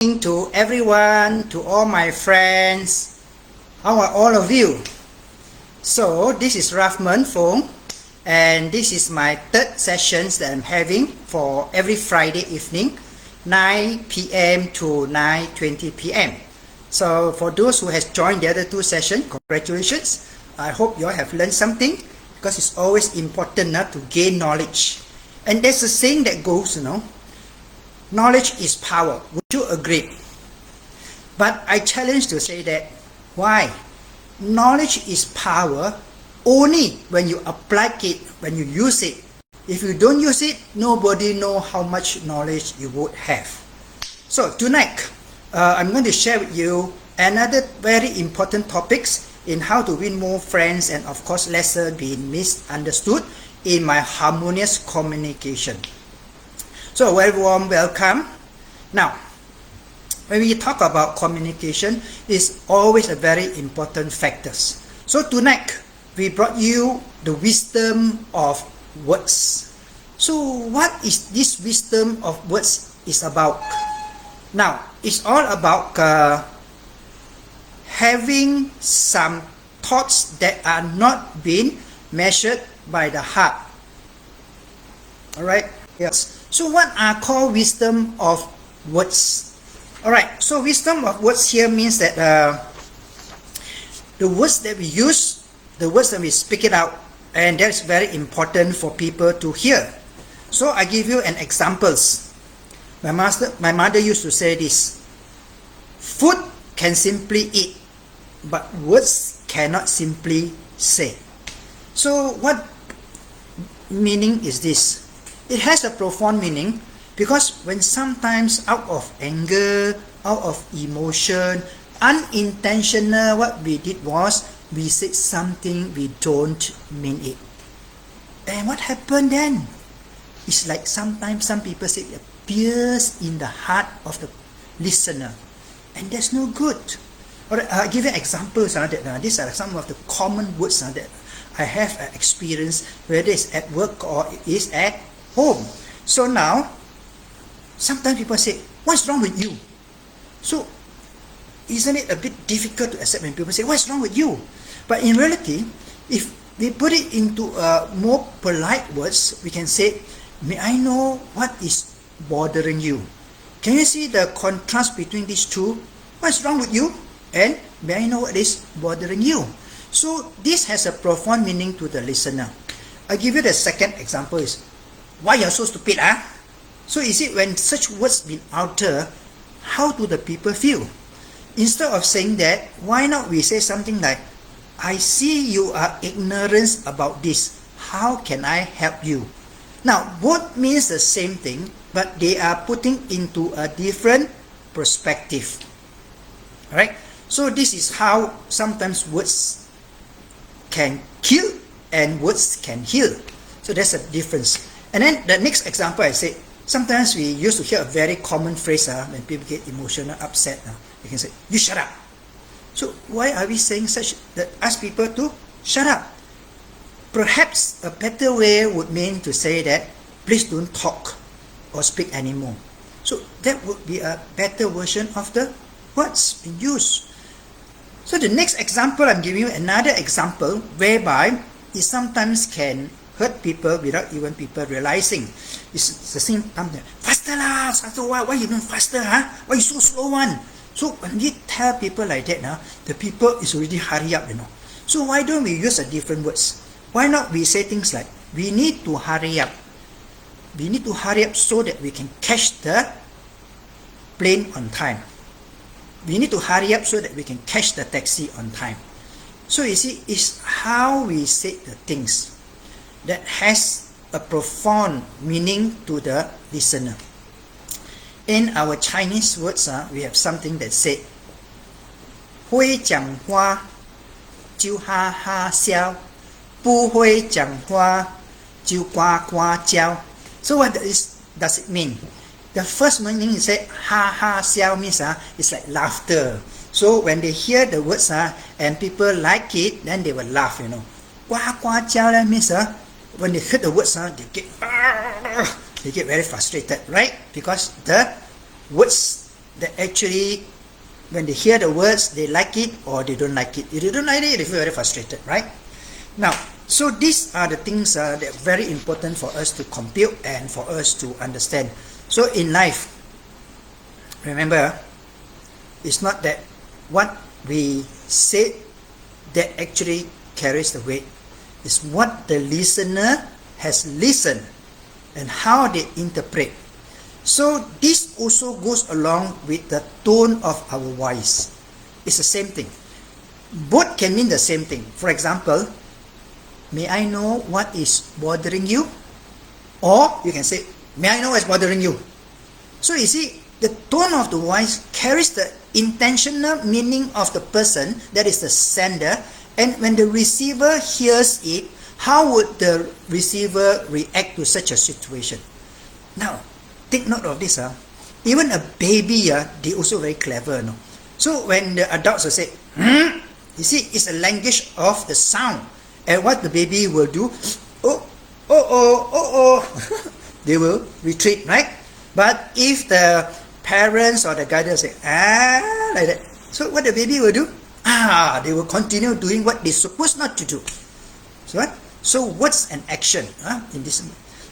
To everyone, to all my friends. How are all of you? So this is Rahman Fong, and this is my third sessions that I'm having for every Friday evening, 9 p.m. to 9:20 p.m. So for those who has joined the other two sessions, congratulations. I hope you all have learned something, because it's always important to gain knowledge. And there's a saying that goes, knowledge is power. Would you agree? But I challenge to say that, why? Knowledge is power only when you apply it, when you use it. If you don't use it, nobody know how much knowledge you would have. So tonight, I'm going to share with you another very important topics in how to win more friends, and of course lesser being misunderstood in my harmonious communication. So very warm welcome. Now, when we talk about communication, it's always a very important factors. So tonight, we brought you the wisdom of words. So what is this wisdom of words is about? Now, it's all about having some thoughts that are not being measured by the heart. Alright? Yes. So what are called wisdom of words? Alright, so wisdom of words here means that the words that we use, the words that we speak it out, and that's very important for people to hear. So I give you an examples. My mother used to say this: food can simply eat, but words cannot simply say. So what meaning is this? It has a profound meaning, because when sometimes out of anger, out of emotion, unintentional, what we did was we said something we don't mean it. And what happened then? It's like sometimes some people say it appears in the heart of the listener, and that's no good. Alright, I'll give you examples that these are some of the common words that I have experienced, whether it's at work or it is at home. So now, sometimes people say, what's wrong with you? So, isn't it a bit difficult to accept when people say, what's wrong with you? But in reality, if we put it into more polite words, we can say, may I know what is bothering you? Can you see the contrast between these two? What's wrong with you? And may I know what is bothering you? So, this has a profound meaning to the listener. I'll give you the second example is, why you're so stupid, So is it when such words been uttered, how do the people feel? Instead of saying that, why not we say something like, I see you are ignorant about this. How can I help you? Now, both means the same thing, but they are putting into a different perspective. Alright? So this is how sometimes words can kill and words can heal. So that's a difference. And then the next example I said, sometimes we used to hear a very common phrase when people get emotional, upset. They can say, you shut up. So why are we saying such that ask people to shut up? Perhaps a better way would mean to say that, please don't talk or speak anymore. So that would be a better version of the words being used. So the next example, I'm giving you another example whereby it sometimes can hurt people without even people realizing. It's the same time that, faster lah, faster, why you doing faster, Why you so slow one? So when we tell people like that, the people is already hurry up, So why don't we use a different words? Why not we say things like, we need to hurry up. We need to hurry up so that we can catch the plane on time. We need to hurry up so that we can catch the taxi on time. So you see, it's how we say the things that has a profound meaning to the listener. In our Chinese words, we have something that said, 会讲话就哈哈笑，不会讲话就呱呱叫. So what does it mean? The first meaning is that ha ha xiao means it's like laughter. So when they hear the words and people like it, then they will laugh,呱呱叫means when they hear the words, they get very frustrated, right? Because the words that actually when they hear the words, they like it or they don't like it. If they don't like it, they feel very frustrated, right? Now, so these are the things that are very important for us to compute and for us to understand. So in life, remember, it's not that what we say that actually carries the weight. It's what the listener has listened and how they interpret. So this also goes along with the tone of our voice. It's the same thing. Both can mean the same thing. For example, may I know what is bothering you? Or you can say, may I know what's bothering you? So you see, the tone of the voice carries the intentional meaning of the person, that is the sender, and when the receiver hears it, how would the receiver react to such a situation? Now, take note of this. Even a baby, they also very clever. No? So when the adults will say, you see, it's a language of the sound. And what the baby will do, they will retreat, right? But if the parents or the guardians say, like that, so what the baby will do? They will continue doing what they're supposed not to do. So what? So what's an action in this?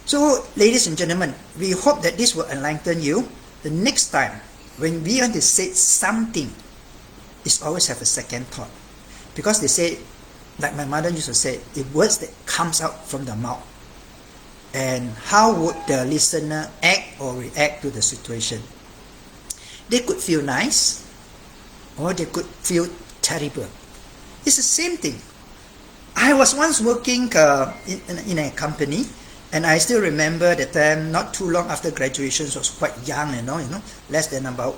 So ladies and gentlemen, we hope that this will enlighten you. The next time when we want to say something, it's always have a second thought. Because they say, like my mother used to say, the words that comes out from the mouth. And how would the listener act or react to the situation? They could feel nice or they could feel terrible. It's the same thing. I was once working in a company, and I still remember the time not too long after graduation, so I was quite young, you know, less than about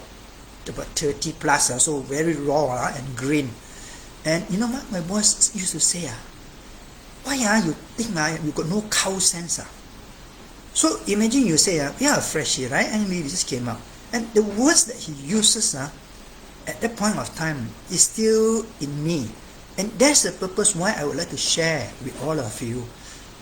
30 plus, so very raw and green. And you know what my boss used to say? Why you think you got no cow sense? So imagine you say, we are a freshie, right? And we just came out. And the words that he uses at that point of time is still in me. And that's the purpose why I would like to share with all of you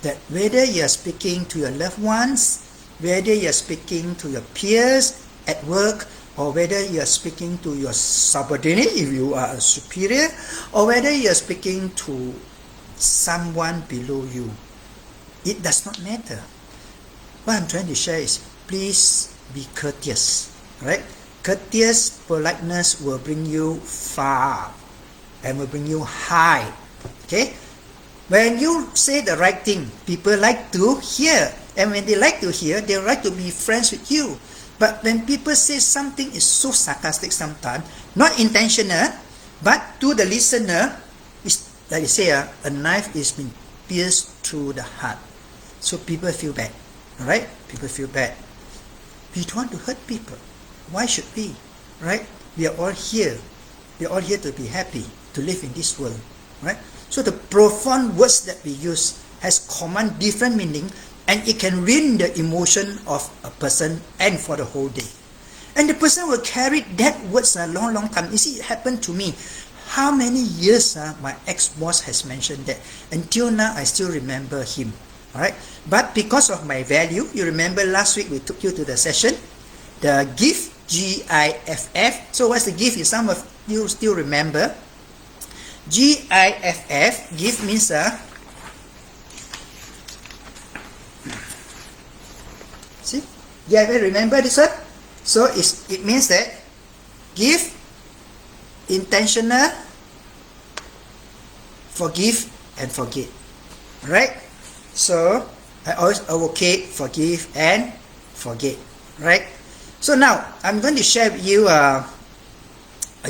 that whether you are speaking to your loved ones, whether you are speaking to your peers at work, or whether you are speaking to your subordinate if you are a superior, or whether you are speaking to someone below you, it does not matter. What I'm trying to share is please be courteous, right? Courteous politeness will bring you far and will bring you high. Okay? When you say the right thing, people like to hear. And when they like to hear, they like to be friends with you. But when people say something is so sarcastic sometimes, not intentional, but to the listener, it's like they say, a knife is being pierced through the heart. So people feel bad. Alright? People feel bad. We don't want to hurt people. Why should we? Right? We are all here. We are all here to be happy, to live in this world. Right? So the profound words that we use has command different meaning, and it can ruin the emotion of a person and for the whole day. And the person will carry that words a long, long time. You see, it happened to me. How many years my ex-boss has mentioned that? Until now, I still remember him. Alright? But because of my value, you remember last week we took you to the session, the GIF, G-I-F-F. So what's the GIF? If some of you still remember, G-I-F-F, GIF means see? Yeah, remember this one? So it means that give, intentional, forgive, and forget. Right? So I always advocate forgive and forget. Right? So now I'm going to share with you a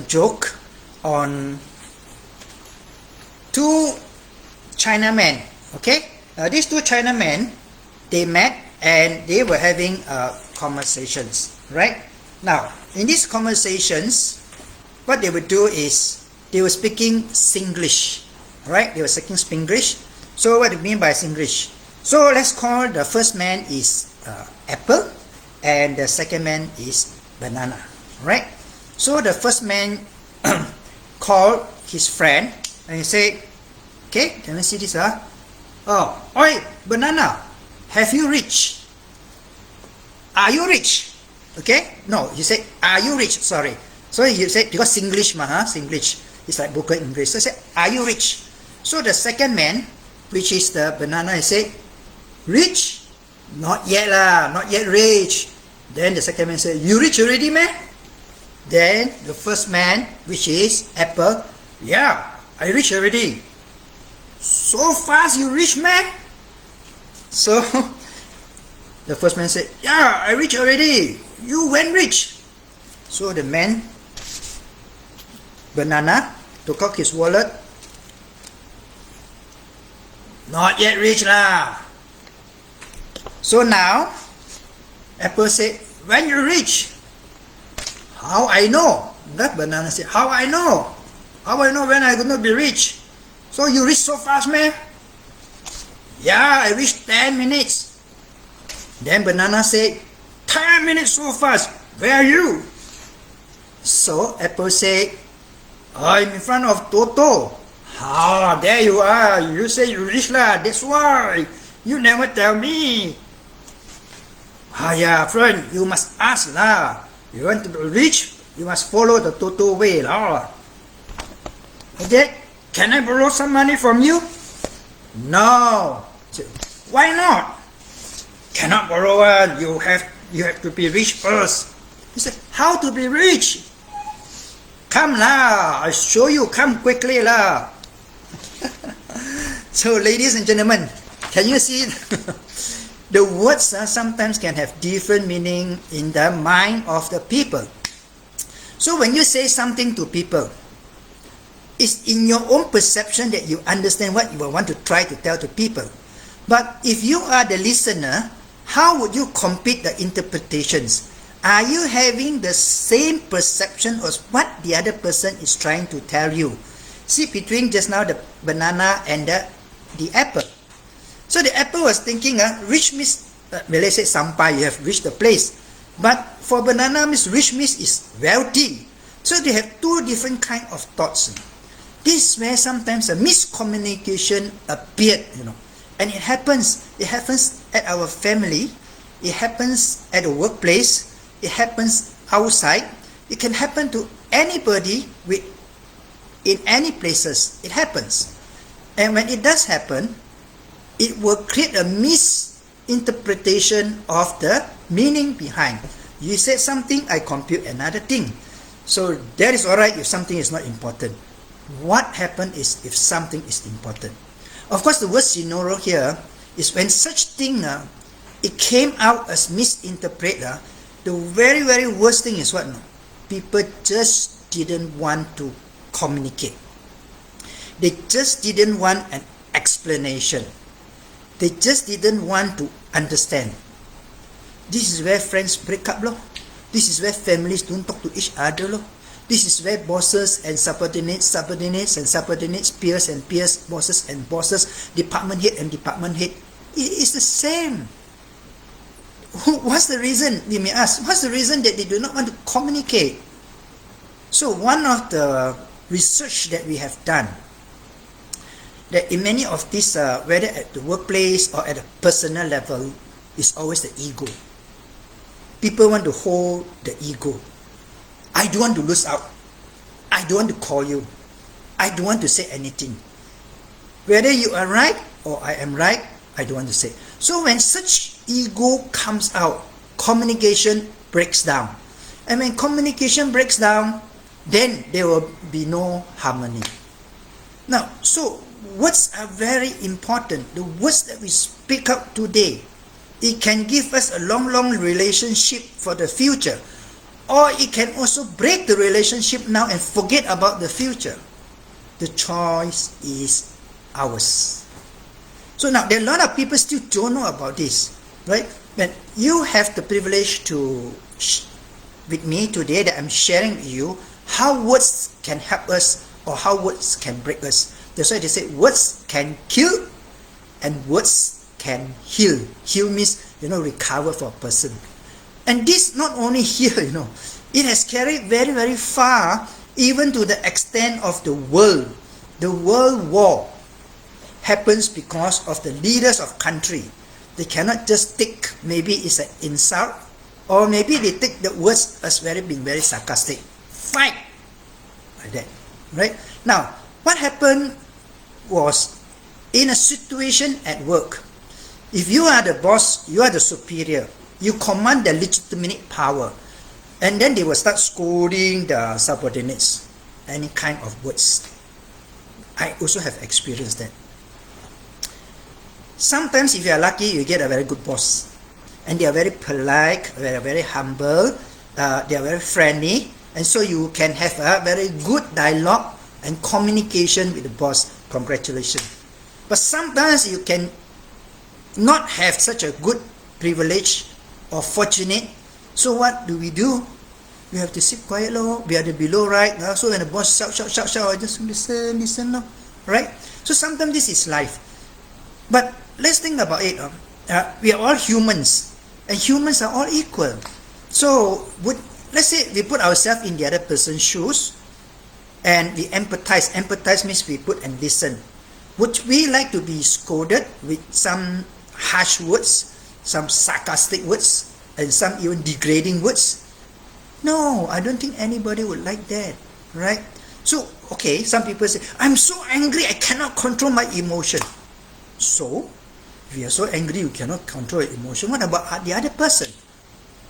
joke on two Chinamen. Okay? These two Chinamen, they met and they were having conversations. Right? Now, in these conversations, what they would do is they were speaking Singlish. Right? They were speaking Spanglish. So what do you mean by Singlish? So let's call the first man is apple and the second man is banana. Right? So the first man called his friend and he said, okay, can I see this? Oh, oi, banana, have you rich? Are you rich? Okay? No, you say, are you rich? Sorry. So you say, because Singlish Singlish. It's like broken English. So I say, are you rich? So the second man, which is the banana, I say, rich? Not yet lah, not yet rich. Then the second man say, you rich already, man? Then the first man, which is apple, yeah, I rich already. So fast you rich, man? So the first man said, yeah, I rich already. You went rich. So the man, banana, took out his wallet. Not yet rich lah. So now, apple said, when you rich? How I know? That banana said, how I know? How I know when I gonna be rich? So you reach so fast, man? Yeah, I reached 10 minutes. Then banana said, 10 minutes so fast. Where are you? So apple said, I'm in front of Toto. Ah, there you are. You say you reach lah. That's why. You never tell me. Ah, yeah, friend, you must ask lah. You want to be rich, you must follow the Toto way lah. Okay, can I borrow some money from you? No. Why not? Cannot borrow one. You have to be rich first. He said, how to be rich? Come lah, I'll show you. Come quickly lah. So, ladies and gentlemen, can you see? The words sometimes can have different meaning in the mind of the people. So when you say something to people, it's in your own perception that you understand what you want to try to tell to people. But if you are the listener, how would you compete the interpretations? Are you having the same perception as what the other person is trying to tell you? See, between just now the banana and the apple. So the apple was thinking, rich means, let's say sampai, you have reached the place. But for banana means rich means is wealthy. So they have two different kind of thoughts. This is where sometimes a miscommunication appeared, And it happens at our family, it happens at the workplace, it happens outside, it can happen to anybody in any places. It happens. And when it does happen, it will create a misinterpretation of the meaning behind. You said something, I compute another thing. So that is alright if something is not important. What happened is if something is important. Of course, the word scenario here is when such thing, it came out as misinterpreted. The very, very worst thing is what? People just didn't want to communicate. They just didn't want an explanation. They just didn't want to understand. This is where friends break up lor. This is where families don't talk to each other lor. This is where bosses and subordinates, peers and peers, bosses and bosses, department head and department head. It is the same. What's the reason? We may ask, what's the reason that they do not want to communicate? So one of the research that we have done, that in many of these, whether at the workplace or at a personal level, is always the ego. People want to hold the ego. I don't want to lose out. I don't want to call you. I don't want to say anything. Whether you are right or I am right, I don't want to say. So when such ego comes out, communication breaks down. And when communication breaks down, then there will be no harmony. Now, so words are very important. The words that we speak out today, it can give us a long relationship for the future. Or it can also break the relationship now and forget about the future. The choice is ours. So now, there are a lot of people still don't know about this, right? But you have the privilege to, with me today, that I'm sharing with you how words can help us or how words can break us. That's why they say words can kill and words can heal. Heal means, recover for a person. And this not only here, it has carried very, very far, even to the extent of the world. The world war happens because of the leaders of country. They cannot just take, maybe it's an insult, or maybe they take the words as being very sarcastic. Fight! Like that. Right? Now, what happened was, in a situation at work, if you are the boss, you are the superior, you command the legitimate power, and then they will start scolding the subordinates, any kind of words. I also have experienced that. Sometimes if you are lucky, you get a very good boss, and they are very polite, they are very humble, they are very friendly, and so you can have a very good dialogue and communication with the boss. Congratulations. But sometimes you can not have such a good privilege or fortunate. So what do? We have to sit quiet, we are the below, right? So when the boss shout, I just listen, right? So sometimes this is life. But let's think about it. We are all humans, and humans are all equal. So let's say we put ourselves in the other person's shoes, and we empathize. Empathize means we put and listen. Would we like to be scolded with some harsh words, some sarcastic words, and some even degrading words? No, I don't think anybody would like that, right? So, okay, some people say, I'm so angry, I cannot control my emotion. So, if you are so angry, you cannot control your emotion. What about the other person?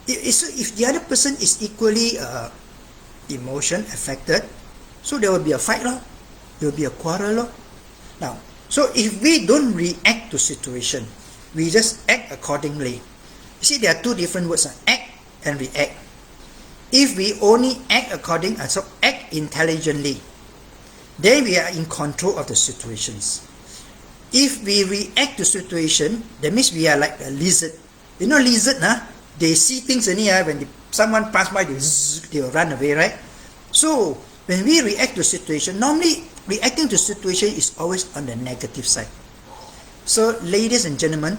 If the other person is equally emotion affected, so there will be a fight, there will be a quarrel. Now, so if we don't react to situation, we just act accordingly. You see, there are two different words, act and react. If we only act act intelligently, then we are in control of the situations. If we react to situation, that means we are like a lizard. You know lizard, they see things only, when someone pass by, they will run away, right? So when we react to situation, normally reacting to situation is always on the negative side. So ladies and gentlemen,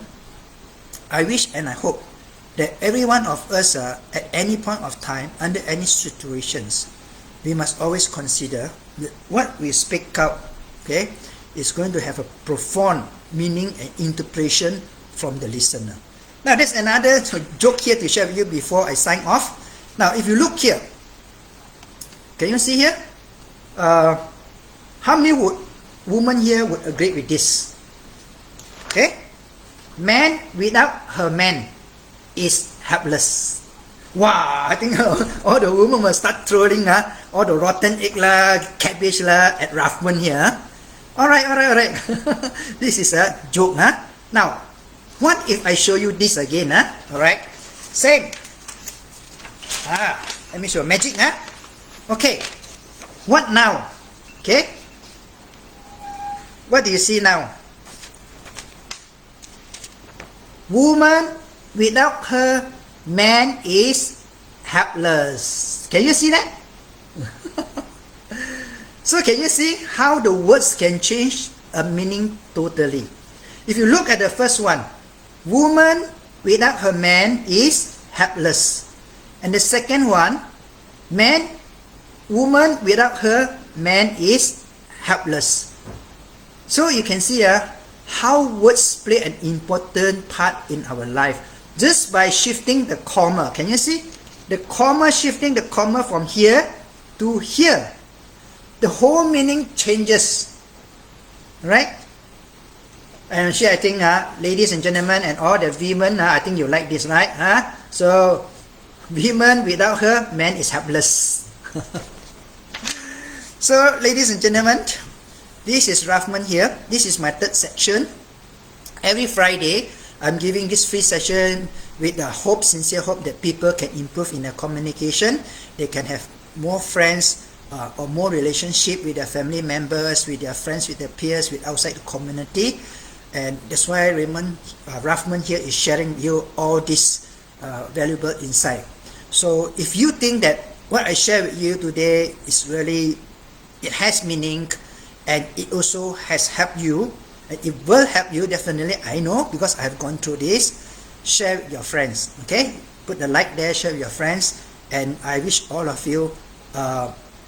I wish and I hope that every one of us, at any point of time, under any situations, we must always consider that what we speak out, okay, is going to have a profound meaning and interpretation from the listener. Now, there's another joke here to share with you before I sign off. Now, if you look here, can you see here? How many women here would agree with this? Okay? Man without her man is helpless. Wow, I think all the women will start throwing all the rotten egg cabbage at Ruffman here. Alright. This is a joke. Now, what if I show you this again? Alright, same. Let me show magic. Okay, what now? Okay, what do you see now? Woman without her man is helpless. Can you see that? So can you see how the words can change a meaning totally? If you look at the first one, woman without her man is helpless. And the second one, woman without her man is helpless. So you can see how words play an important part in our life just by shifting the comma. Can you see the comma, shifting the comma from here to here? The whole meaning changes, right? And I think ladies and gentlemen and all the women, I think you like this, right? So woman without her man is helpless. So ladies and gentlemen, this is Ruffman here. This is my third section. Every Friday, I'm giving this free session with the sincere hope that people can improve in their communication. They can have more friends or more relationship with their family members, with their friends, with their peers, with outside the community. And that's why Ruffman here is sharing you all this valuable insight. So if you think that what I share with you today is really, it has meaning, and it also has helped you, and it will help you definitely, I know, because I have gone through this. Share with your friends, okay? Put the like there, share with your friends, and I wish all of you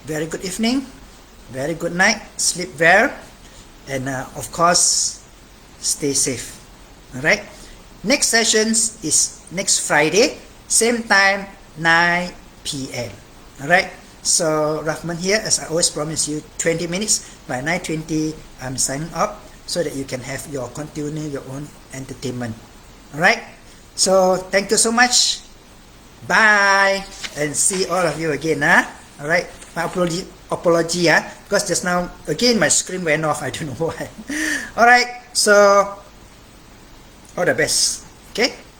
very good evening, very good night, sleep well, and of course, stay safe. Alright? Next sessions is next Friday, same time 9 p.m. Alright, so Rahman here, as I always promise you, 20 minutes. By 9:20 I'm signing up so that you can have continue your own entertainment. Alright, so thank you so much. Bye, and see all of you again. Alright, my apology because just now again my screen went off. I don't know why. Alright, so all the best. Okay.